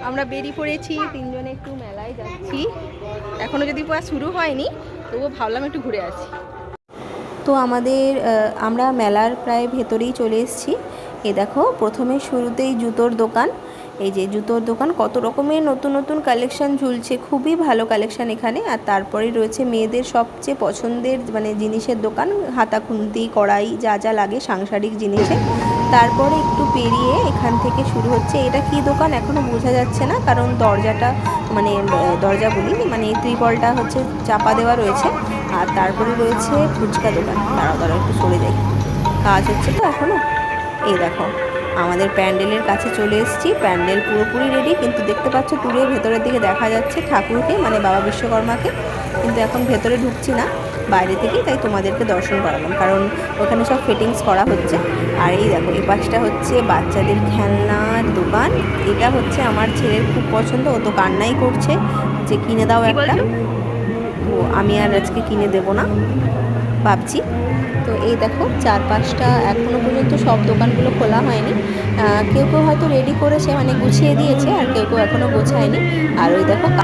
আমরা বেরিয়ে পড়েছি তিনজনে, একটু মেলায় যাচ্ছি। এখনো যদি পড়া শুরু হয়নি, তবুও ভাবলাম একটু ঘুরে আসি। তো আমরা মেলার প্রায় ভেতরেই চলে এসেছি। এই দেখো, প্রথমে শুরুতেই জুতোর দোকান। এই যে জুতোর দোকান, কত রকমের নতুন নতুন কালেকশন ঝুলছে, খুবই ভালো কালেকশন এখানে। আর তারপরে রয়েছে মেয়েদের সবচেয়ে পছন্দের মানে জিনিসের দোকান, হাতা খুন্তি কড়াই যা যা লাগে সাংসারিক জিনিসে। তারপরে একটু পেরিয়ে এখান থেকে শুরু হচ্ছে, এটা কি দোকান এখনও বোঝা যাচ্ছে না, কারণ দরজাটা মানে দরজা বলি মানে ত্রিপলটা হচ্ছে চাপা দেওয়া রয়েছে। আর তারপরে রয়েছে ফুচকা দোকান। দাঁড়াও একটু সরে যাই, কাজ হচ্ছে তো এখনও। এই দেখো, আমাদের প্যান্ডেলের কাছে চলে এসেছি। প্যান্ডেল পুরোপুরি রেডি, কিন্তু দেখতে পাচ্ছ দূরে ভেতরের দিকে দেখা যাচ্ছে ঠাকুরকে, মানে বাবা বিশ্বকর্মাকে। কিন্তু এখন ভেতরে ঢুকছি না, বাইরে থেকেই তাই তোমাদেরকে দর্শন করালাম, কারণ ওখানে সব ফিটিংস করা হচ্ছে। আর এই দেখো, এই পাশটা হচ্ছে বাচ্চাদের খেলনার দোকান। এটা হচ্ছে আমার ছেলের খুব পছন্দ, ও তো কান্নাই করছে যে কিনে দাও একটা। তো আমি আর আজকে কিনে দেবো না ভাবছি। তো এই দেখো, চারপাশটা এখনও পর্যন্ত সব দোকানগুলো খোলা হয়নি। কেউ কেউ হয়তো রেডি করেছে, মানে গুছিয়ে দিয়েছে, আর কেউ কেউ এখনও গোছায়নি। আর ওই দেখো